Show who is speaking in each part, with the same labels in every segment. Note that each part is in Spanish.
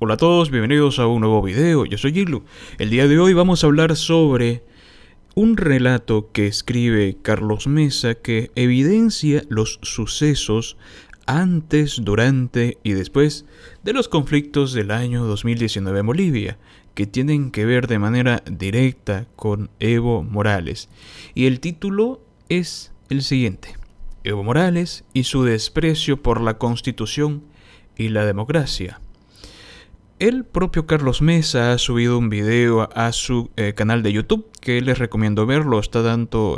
Speaker 1: Hola a todos, bienvenidos a un nuevo video, yo soy Gilu. El día de hoy vamos a hablar sobre un relato que escribe Carlos Mesa que evidencia los sucesos antes, durante y después de los conflictos del año 2019 en Bolivia, que tienen que ver de manera directa con Evo Morales. Y el título es el siguiente: Evo Morales y su desprecio por la Constitución y la democracia. El propio Carlos Mesa ha subido un video a su canal de YouTube que les recomiendo verlo. Está tanto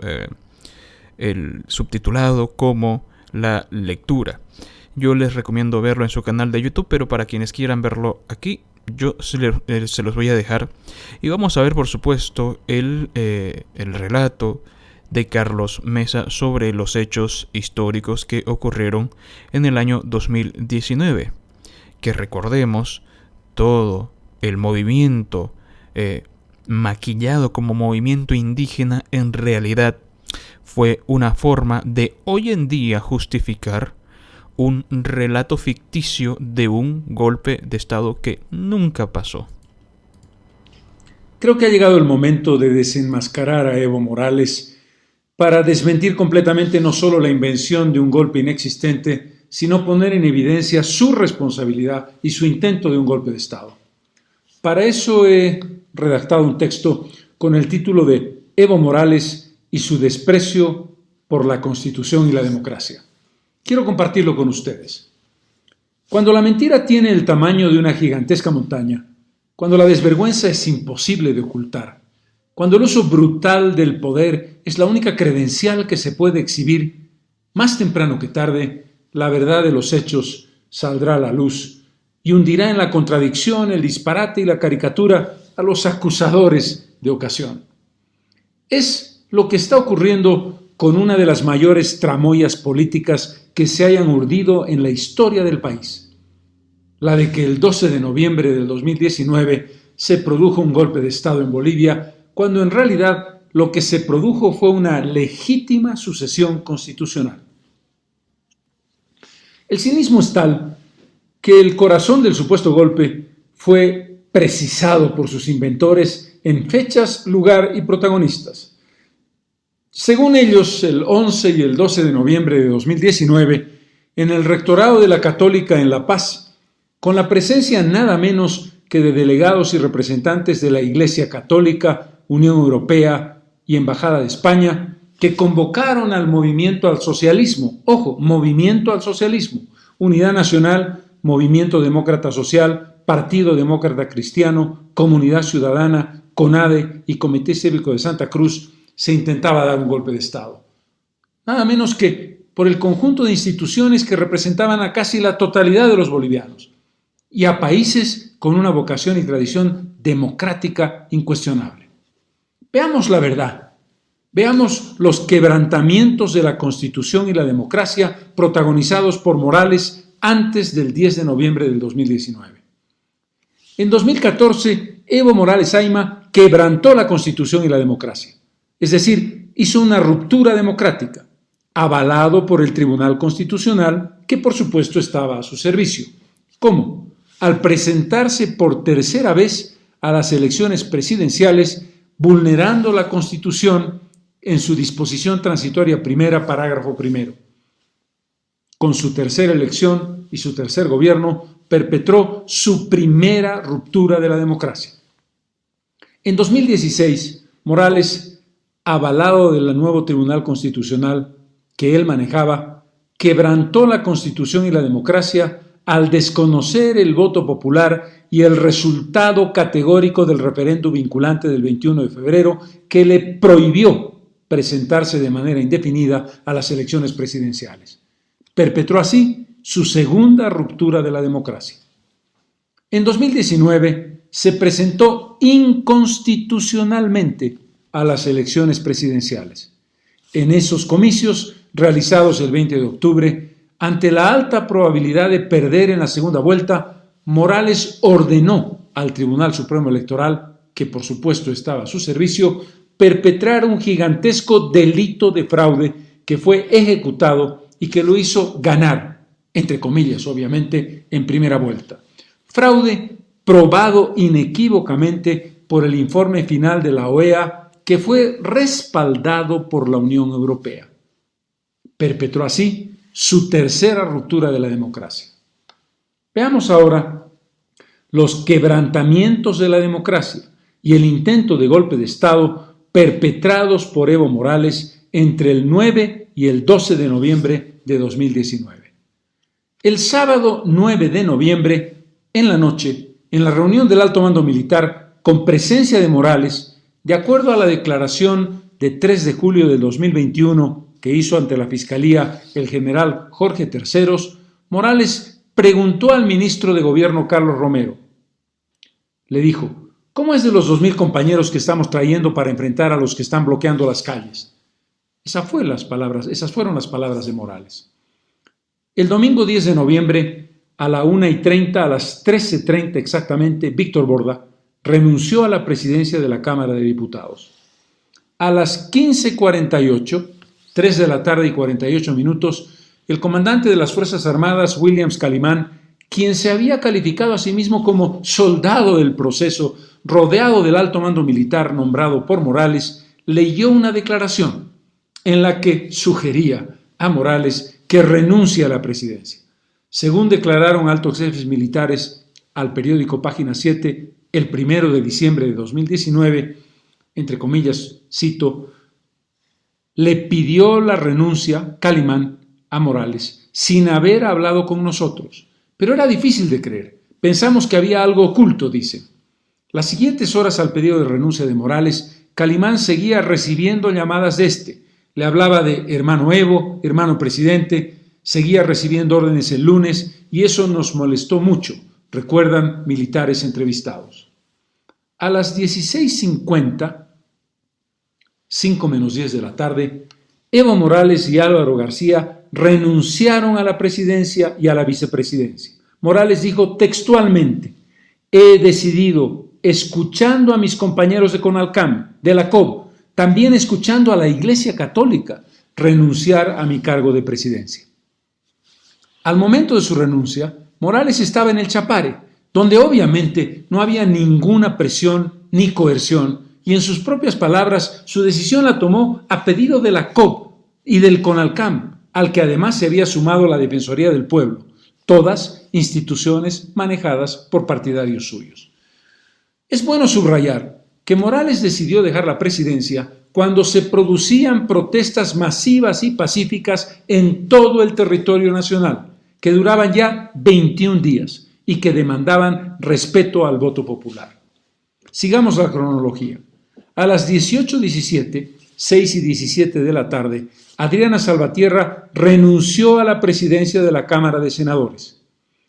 Speaker 1: el subtitulado como la lectura. Yo les recomiendo verlo en su canal de YouTube, pero para quienes quieran verlo aquí, yo se los voy a dejar. Y vamos a ver, por supuesto, el relato de Carlos Mesa sobre los hechos históricos que ocurrieron en el año 2019. Que recordemos, todo el movimiento maquillado como movimiento indígena en realidad fue una forma de hoy en día justificar un relato ficticio de un golpe de Estado que nunca pasó.
Speaker 2: Creo que ha llegado el momento de desenmascarar a Evo Morales para desmentir completamente no solo la invención de un golpe inexistente, sino poner en evidencia su responsabilidad y su intento de un golpe de Estado. Para eso he redactado un texto con el título de Evo Morales y su desprecio por la Constitución y la democracia. Quiero compartirlo con ustedes. Cuando la mentira tiene el tamaño de una gigantesca montaña, cuando la desvergüenza es imposible de ocultar, cuando el uso brutal del poder es la única credencial que se puede exhibir, más temprano que tarde, la verdad de los hechos saldrá a la luz y hundirá en la contradicción, el disparate y la caricatura a los acusadores de ocasión. Es lo que está ocurriendo con una de las mayores tramoyas políticas que se hayan urdido en la historia del país. La de que el 12 de noviembre del 2019 se produjo un golpe de Estado en Bolivia, cuando en realidad lo que se produjo fue una legítima sucesión constitucional. El cinismo es tal que el corazón del supuesto golpe fue precisado por sus inventores en fechas, lugar y protagonistas. Según ellos, el 11 y el 12 de noviembre de 2019, en el rectorado de la Católica en La Paz, con la presencia nada menos que de delegados y representantes de la Iglesia Católica, Unión Europea y Embajada de España, que convocaron al movimiento al socialismo, ojo, movimiento al socialismo, Unidad Nacional, Movimiento Demócrata Social, Partido Demócrata Cristiano, Comunidad Ciudadana, CONADE y Comité Cívico de Santa Cruz, se intentaba dar un golpe de Estado. Nada menos que por el conjunto de instituciones que representaban a casi la totalidad de los bolivianos y a países con una vocación y tradición democrática incuestionable. Veamos la verdad. Veamos los quebrantamientos de la Constitución y la democracia protagonizados por Morales antes del 10 de noviembre del 2019. En 2014, Evo Morales Ayma quebrantó la Constitución y la democracia, es decir, hizo una ruptura democrática, avalado por el Tribunal Constitucional, que por supuesto estaba a su servicio. ¿Cómo? Al presentarse por tercera vez a las elecciones presidenciales, vulnerando la Constitución en su disposición transitoria primera, parágrafo primero. Con su tercera elección y su tercer gobierno, perpetró su primera ruptura de la democracia. En 2016, Morales, avalado del nuevo Tribunal Constitucional que él manejaba, quebrantó la Constitución y la democracia al desconocer el voto popular y el resultado categórico del referendo vinculante del 21 de febrero que le prohibió presentarse de manera indefinida a las elecciones presidenciales. Perpetró así su segunda ruptura de la democracia. En 2019 se presentó inconstitucionalmente a las elecciones presidenciales. En esos comicios, realizados el 20 de octubre, ante la alta probabilidad de perder en la segunda vuelta, Morales ordenó al Tribunal Supremo Electoral, que por supuesto estaba a su servicio, perpetrar un gigantesco delito de fraude que fue ejecutado y que lo hizo ganar, entre comillas obviamente, en primera vuelta. Fraude probado inequívocamente por el informe final de la OEA, que fue respaldado por la Unión Europea. Perpetró así su tercera ruptura de la democracia. Veamos ahora los quebrantamientos de la democracia y el intento de golpe de Estado perpetrados por Evo Morales entre el 9 y el 12 de noviembre de 2019. El sábado 9 de noviembre, en la noche, en la reunión del alto mando militar, con presencia de Morales, de acuerdo a la declaración de 3 de julio de 2021 que hizo ante la Fiscalía el general Jorge Terceros, Morales preguntó al ministro de Gobierno Carlos Romero. Le dijo: ¿cómo es de los 2,000 compañeros que estamos trayendo para enfrentar a los que están bloqueando las calles? Esas fueron las palabras de Morales. El domingo 10 de noviembre, a la 1:30, a las 13:30 exactamente, Víctor Borda renunció a la presidencia de la Cámara de Diputados. A las 15:48, 3 de la tarde y 48 minutos, el comandante de las Fuerzas Armadas, Williams Calimán, quien se había calificado a sí mismo como soldado del proceso, rodeado del alto mando militar nombrado por Morales, leyó una declaración en la que sugería a Morales que renuncie a la presidencia. Según declararon altos jefes militares al periódico Página 7, el 1 de diciembre de 2019, entre comillas, cito, le pidió la renuncia Calimán a Morales sin haber hablado con nosotros. Pero era difícil de creer. Pensamos que había algo oculto, dice. Las siguientes horas al pedido de renuncia de Morales, Calimán seguía recibiendo llamadas de este. Le hablaba de hermano Evo, hermano presidente, seguía recibiendo órdenes el lunes y eso nos molestó mucho, recuerdan militares entrevistados. A las 16:50, 5 menos 10 de la tarde, Evo Morales y Álvaro García renunciaron a la presidencia y a la vicepresidencia. Morales dijo textualmente: he decidido, escuchando a mis compañeros de CONALCAM, de la COB, también escuchando a la Iglesia Católica, renunciar a mi cargo de presidencia. Al momento de su renuncia, Morales estaba en el Chapare, donde obviamente no había ninguna presión ni coerción, y en sus propias palabras, su decisión la tomó a pedido de la COB y del CONALCAM, al que además se había sumado la Defensoría del Pueblo, todas instituciones manejadas por partidarios suyos. Es bueno subrayar que Morales decidió dejar la presidencia cuando se producían protestas masivas y pacíficas en todo el territorio nacional, que duraban ya 21 días y que demandaban respeto al voto popular. Sigamos la cronología. A las 18:17, 6:17 de la tarde, Adriana Salvatierra renunció a la presidencia de la Cámara de Senadores.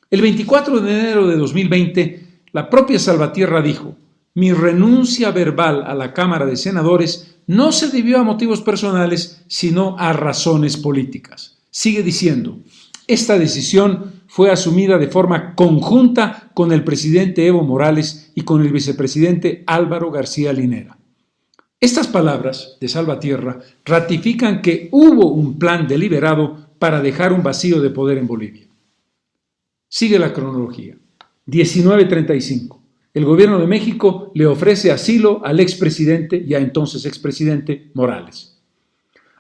Speaker 2: El 24 de enero de 2020, la propia Salvatierra dijo: mi renuncia verbal a la Cámara de Senadores no se debió a motivos personales, sino a razones políticas. Sigue diciendo: esta decisión fue asumida de forma conjunta con el presidente Evo Morales y con el vicepresidente Álvaro García Linera. Estas palabras de Salvatierra ratifican que hubo un plan deliberado para dejar un vacío de poder en Bolivia. Sigue la cronología. 19:35. El gobierno de México le ofrece asilo al expresidente, ya entonces expresidente, Morales.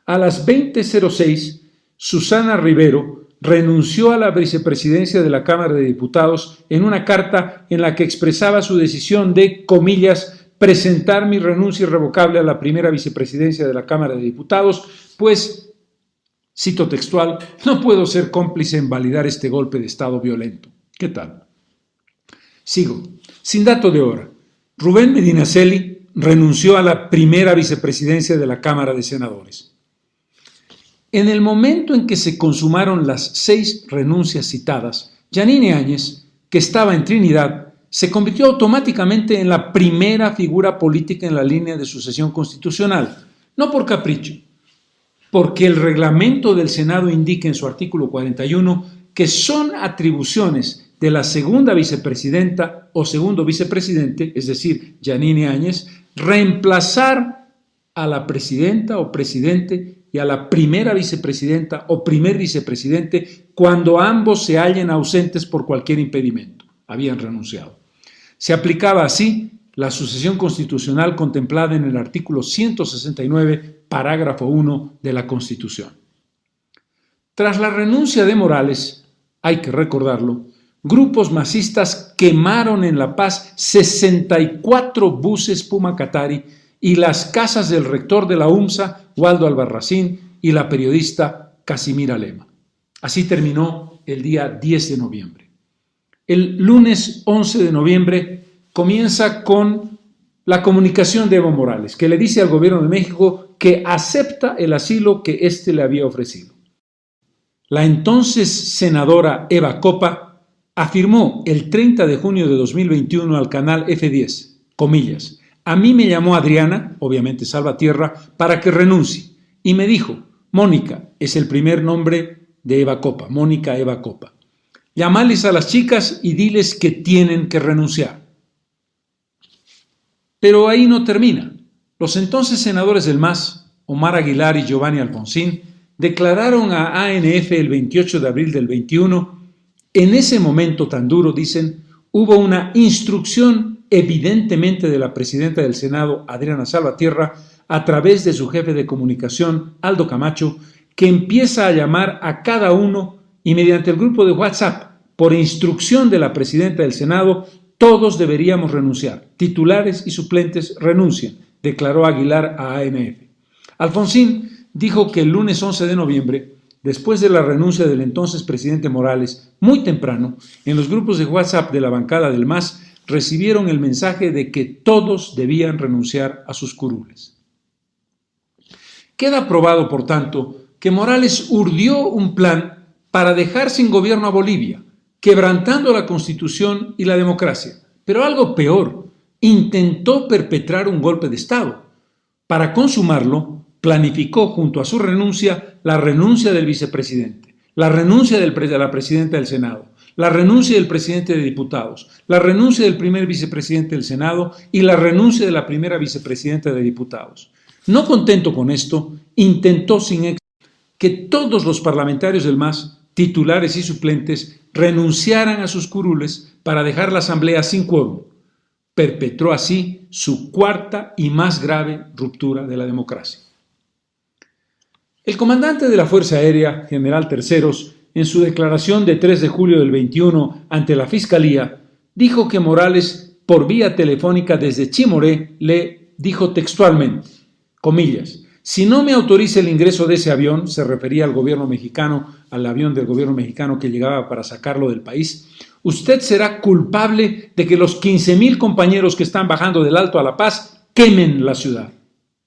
Speaker 2: A las 20:06, Susana Rivero renunció a la vicepresidencia de la Cámara de Diputados en una carta en la que expresaba su decisión de, comillas, presentar mi renuncia irrevocable a la primera vicepresidencia de la Cámara de Diputados, pues, cito textual, no puedo ser cómplice en validar este golpe de Estado violento. ¿Qué tal? Sigo. Sin dato de hora, Rubén Medinaceli renunció a la primera vicepresidencia de la Cámara de Senadores. En el momento en que se consumaron las 6 renuncias citadas, Yanine Áñez, que estaba en Trinidad, se convirtió automáticamente en la primera figura política en la línea de sucesión constitucional, no por capricho, porque el reglamento del Senado indica en su artículo 41 que son atribuciones de la segunda vicepresidenta o segundo vicepresidente, es decir, Yanine Áñez, reemplazar a la presidenta o presidente y a la primera vicepresidenta o primer vicepresidente cuando ambos se hallen ausentes por cualquier impedimento. Habían renunciado. Se aplicaba así la sucesión constitucional contemplada en el artículo 169, parágrafo 1 de la Constitución. Tras la renuncia de Morales, hay que recordarlo, grupos masistas quemaron en La Paz 64 buses Puma Katari y las casas del rector de la UMSA, Waldo Albarracín, y la periodista Casimira Lema. Así terminó el día 10 de noviembre. El lunes 11 de noviembre comienza con la comunicación de Evo Morales, que le dice al gobierno de México que acepta el asilo que éste le había ofrecido. La entonces senadora Eva Copa afirmó el 30 de junio de 2021 al canal F10, comillas, a mí me llamó Adriana, obviamente Salvatierra, para que renuncie, y me dijo, Mónica, es el primer nombre de Eva Copa, Mónica Eva Copa. Llámales a las chicas y diles que tienen que renunciar. Pero ahí no termina. Los entonces senadores del MAS, Omar Aguilar y Giovanni Alfonsín, declararon a ANF el 28 de abril del 21, en ese momento tan duro, dicen, hubo una instrucción evidentemente de la presidenta del Senado, Adriana Salvatierra, a través de su jefe de comunicación, Aldo Camacho, que empieza a llamar a cada uno y mediante el grupo de WhatsApp, por instrucción de la presidenta del Senado, todos deberíamos renunciar. Titulares y suplentes renuncian, declaró Aguilar a ANF. Alfonsín dijo que el lunes 11 de noviembre, después de la renuncia del entonces presidente Morales, muy temprano, en los grupos de WhatsApp de la bancada del MAS, recibieron el mensaje de que todos debían renunciar a sus curules. Queda probado, por tanto, que Morales urdió un plan para dejar sin gobierno a Bolivia, quebrantando la Constitución y la democracia. Pero algo peor, intentó perpetrar un golpe de Estado. Para consumarlo, planificó junto a su renuncia la renuncia del vicepresidente, la renuncia de la presidenta del Senado, la renuncia del presidente de diputados, la renuncia del primer vicepresidente del Senado y la renuncia de la primera vicepresidenta de diputados. No contento con esto, intentó sin éxito que todos los parlamentarios del MAS, titulares y suplentes, renunciaran a sus curules para dejar la asamblea sin quórum. Perpetró así su cuarta y más grave ruptura de la democracia. El comandante de la Fuerza Aérea, general Terceros, en su declaración de 3 de julio del 21 ante la Fiscalía, dijo que Morales, por vía telefónica desde Chimoré, le dijo textualmente, comillas, si no me autoriza el ingreso de ese avión, se refería al gobierno mexicano, al avión del gobierno mexicano que llegaba para sacarlo del país, usted será culpable de que los 15,000 compañeros que están bajando del Alto a La Paz quemen la ciudad.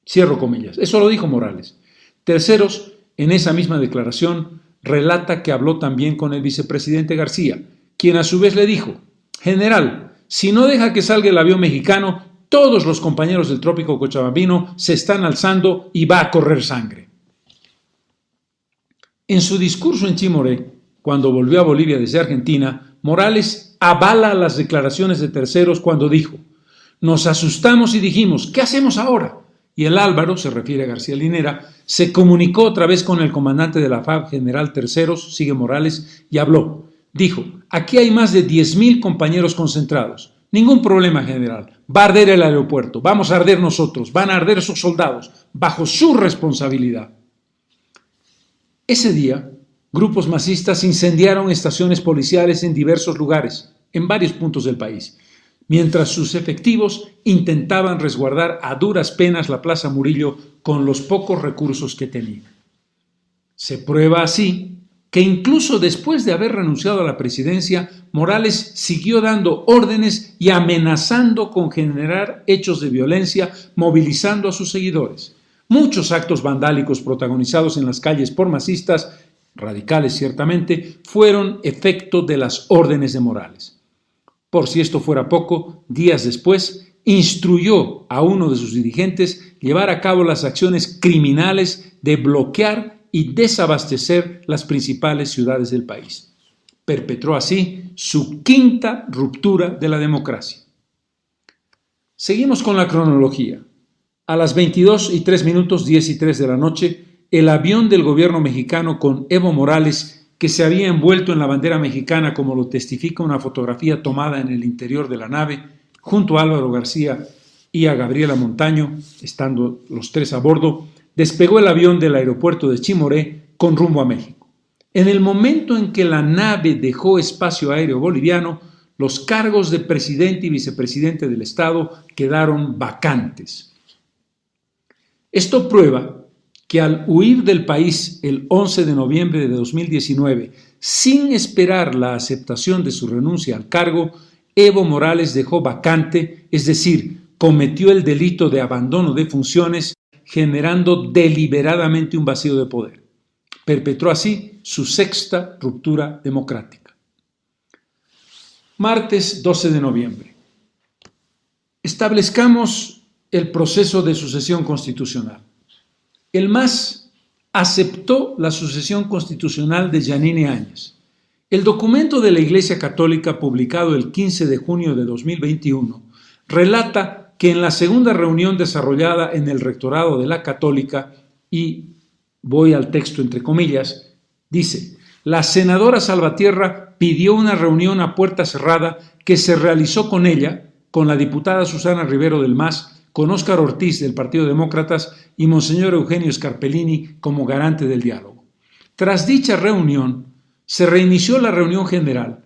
Speaker 2: Cierro comillas. Eso lo dijo Morales. Terceros, en esa misma declaración, relata que habló también con el vicepresidente García, quien a su vez le dijo, general, si no deja que salga el avión mexicano, todos los compañeros del trópico cochabambino se están alzando y va a correr sangre. En su discurso en Chimoré, cuando volvió a Bolivia desde Argentina, Morales avala las declaraciones de Terceros cuando dijo, nos asustamos y dijimos, ¿qué hacemos ahora? Y el Álvaro, se refiere a García Linera, se comunicó otra vez con el comandante de la FAB, general Terceros, sigue Morales, y habló. Dijo, aquí hay más de 10,000 compañeros concentrados. Ningún problema, general. Va a arder el aeropuerto, vamos a arder nosotros, van a arder sus soldados, bajo su responsabilidad. Ese día, grupos masistas incendiaron estaciones policiales en diversos lugares, en varios puntos del país, mientras sus efectivos intentaban resguardar a duras penas la Plaza Murillo con los pocos recursos que tenían. Se prueba así que incluso después de haber renunciado a la presidencia, Morales siguió dando órdenes y amenazando con generar hechos de violencia, movilizando a sus seguidores. Muchos actos vandálicos protagonizados en las calles por masistas, radicales ciertamente, fueron efecto de las órdenes de Morales. Por si esto fuera poco, días después, instruyó a uno de sus dirigentes llevar a cabo las acciones criminales de bloquear y desabastecer las principales ciudades del país. Perpetró así su quinta ruptura de la democracia. Seguimos con la cronología. A las 22:03, 10:03 de la noche, el avión del gobierno mexicano con Evo Morales, que se había envuelto en la bandera mexicana como lo testifica una fotografía tomada en el interior de la nave, junto a Álvaro García y a Gabriela Montaño, estando los tres a bordo, despegó el avión del aeropuerto de Chimoré con rumbo a México. En el momento en que la nave dejó espacio aéreo boliviano, los cargos de presidente y vicepresidente del Estado quedaron vacantes. Esto prueba que al huir del país el 11 de noviembre de 2019, sin esperar la aceptación de su renuncia al cargo, Evo Morales dejó vacante, es decir, cometió el delito de abandono de funciones, generando deliberadamente un vacío de poder. Perpetró así su sexta ruptura democrática. Martes 12 de noviembre. Establezcamos el proceso de sucesión constitucional. El MAS aceptó la sucesión constitucional de Yanine Áñez. El documento de la Iglesia Católica publicado el 15 de junio de 2021 relata que en la segunda reunión desarrollada en el rectorado de la Católica, y voy al texto entre comillas, dice: la senadora Salvatierra pidió una reunión a puerta cerrada que se realizó con ella, con la diputada Susana Rivero del MAS, con Óscar Ortiz del Partido Demócratas y Monseñor Eugenio Scarpellini como garante del diálogo. Tras dicha reunión, se reinició la reunión general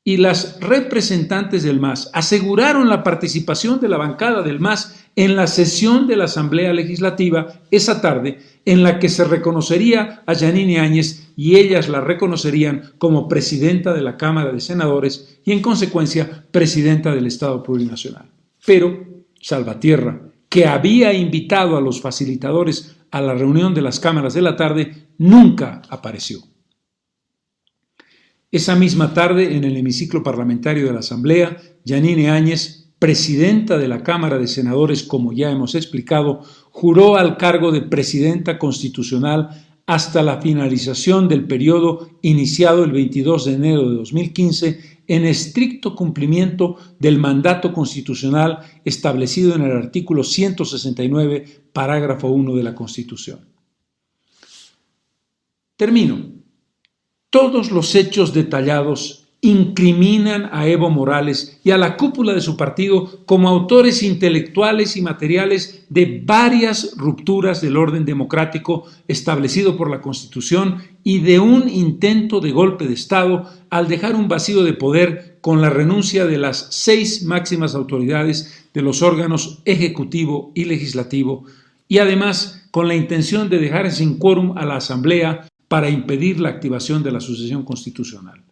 Speaker 2: y las representantes del MAS aseguraron la participación de la bancada del MAS en la sesión de la Asamblea Legislativa esa tarde, en la que se reconocería a Yanine Áñez y ellas la reconocerían como presidenta de la Cámara de Senadores y, en consecuencia, presidenta del Estado Plurinacional. Pero Salvatierra, que había invitado a los facilitadores a la reunión de las cámaras de la tarde, nunca apareció. Esa misma tarde, en el hemiciclo parlamentario de la Asamblea, Yanine Áñez, presidenta de la Cámara de Senadores, como ya hemos explicado, juró al cargo de presidenta constitucional hasta la finalización del periodo iniciado el 22 de enero de 2015, en estricto cumplimiento del mandato constitucional establecido en el artículo 169, parágrafo 1 de la Constitución. Termino. Todos los hechos detallados incriminan a Evo Morales y a la cúpula de su partido como autores intelectuales y materiales de varias rupturas del orden democrático establecido por la Constitución y de un intento de golpe de Estado al dejar un vacío de poder con la renuncia de las 6 máximas autoridades de los órganos ejecutivo y legislativo, y además con la intención de dejar sin quórum a la Asamblea para impedir la activación de la sucesión constitucional.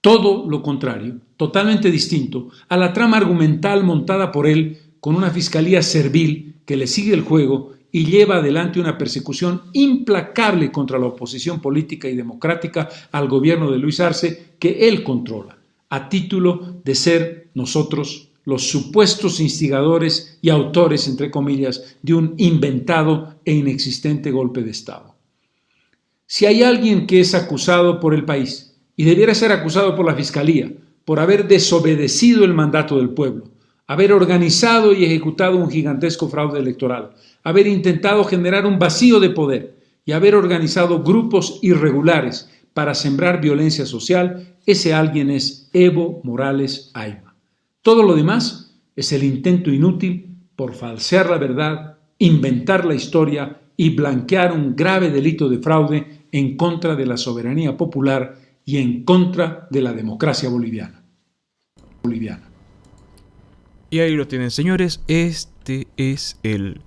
Speaker 2: Todo lo contrario, totalmente distinto a la trama argumental montada por él con una fiscalía servil que le sigue el juego y lleva adelante una persecución implacable contra la oposición política y democrática al gobierno de Luis Arce, que él controla, a título de ser nosotros los supuestos instigadores y autores, entre comillas, de un inventado e inexistente golpe de Estado. Si hay alguien que es acusado por el país, y debiera ser acusado por la Fiscalía, por haber desobedecido el mandato del pueblo, haber organizado y ejecutado un gigantesco fraude electoral, haber intentado generar un vacío de poder y haber organizado grupos irregulares para sembrar violencia social, ese alguien es Evo Morales Ayma. Todo lo demás es el intento inútil por falsear la verdad, inventar la historia y blanquear un grave delito de fraude en contra de la soberanía popular y en contra de la democracia boliviana.
Speaker 1: Y ahí lo tienen, señores. Este es el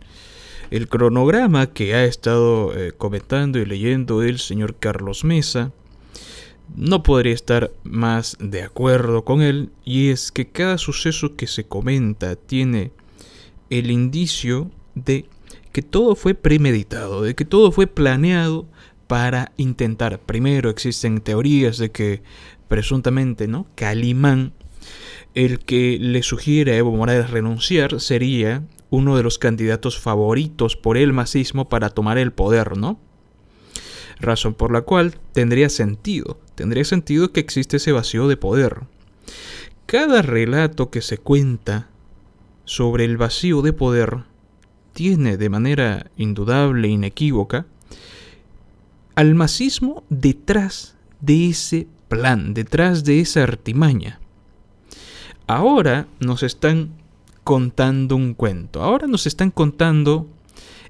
Speaker 1: cronograma que ha estado comentando y leyendo el señor Carlos Mesa. No podría estar más de acuerdo con él, y es que cada suceso que se comenta tiene el indicio de que todo fue premeditado, de que todo fue planeado para intentar. Primero existen teorías de que presuntamente, ¿no?, Calimán, el que le sugiere a Evo Morales renunciar, sería uno de los candidatos favoritos por el masismo para tomar el poder, ¿no? Razón por la cual tendría sentido que existe ese vacío de poder. Cada relato que se cuenta sobre el vacío de poder tiene de manera indudable e inequívoca al masismo detrás de ese plan, detrás de esa artimaña. Ahora nos están contando un cuento. Ahora nos están contando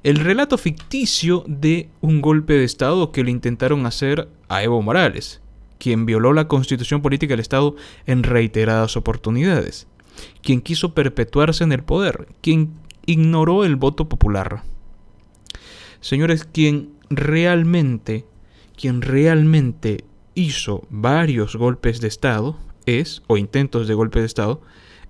Speaker 1: el relato ficticio de un golpe de Estado que le intentaron hacer a Evo Morales, quien violó la constitución política del Estado en reiteradas oportunidades, quien quiso perpetuarse en el poder, quien ignoró el voto popular. Señores, quien realmente hizo varios golpes de Estado o intentos de golpe de Estado,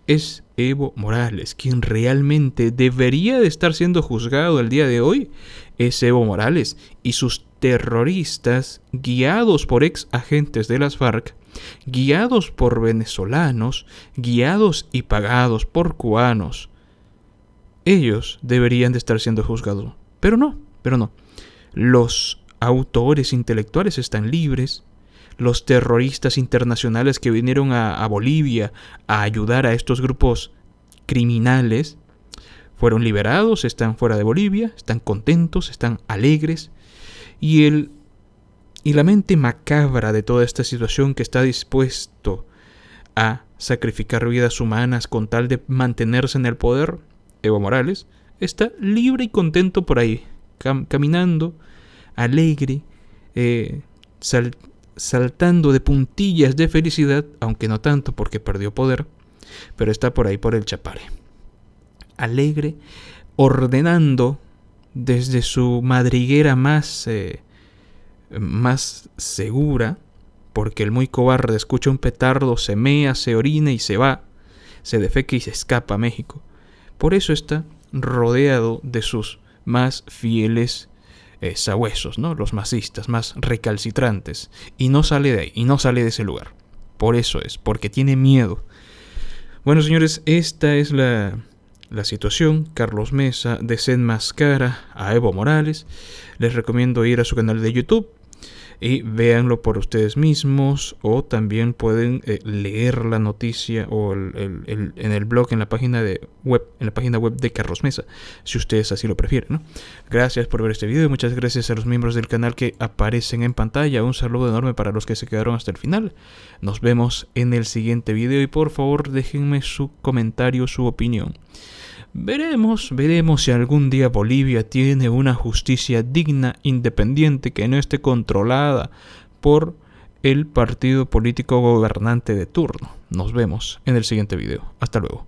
Speaker 1: es Evo Morales. Quien realmente debería de estar siendo juzgado el día de hoy es Evo Morales y sus terroristas, guiados por ex agentes de las FARC, guiados por venezolanos, guiados y pagados por cubanos. Ellos deberían de estar siendo juzgados. Pero no. Los autores intelectuales están libres. Los terroristas internacionales que vinieron a Bolivia a ayudar a estos grupos criminales fueron liberados, están fuera de Bolivia, están contentos, están alegres. Y la mente macabra de toda esta situación, que está dispuesto a sacrificar vidas humanas con tal de mantenerse en el poder, Evo Morales, está libre y contento por ahí, caminando, alegre, saltando de puntillas de felicidad, aunque no tanto porque perdió poder, pero está por ahí por el Chapare. Alegre, ordenando desde su madriguera más segura, porque el muy cobarde escucha un petardo, se mea, se orina y se va, se defeca y se escapa a México. Por eso está rodeado de sus más fieles sabuesos, ¿no? Los masistas, más recalcitrantes, y no sale de ahí, y no sale de ese lugar. Por eso es, porque tiene miedo. Bueno, señores, esta es la situación. Carlos Mesa desenmascara a Evo Morales. Les recomiendo ir a su canal de YouTube y véanlo por ustedes mismos, o también pueden leer la noticia o en el blog, en la página web de Carlos Mesa, si ustedes así lo prefieren, ¿no? Gracias por ver este video y muchas gracias a los miembros del canal que aparecen en pantalla. Un saludo enorme para los que se quedaron hasta el final. Nos vemos en el siguiente video y por favor déjenme su comentario, su opinión. Veremos si algún día Bolivia tiene una justicia digna, independiente, que no esté controlada por el partido político gobernante de turno. Nos vemos en el siguiente video. Hasta luego.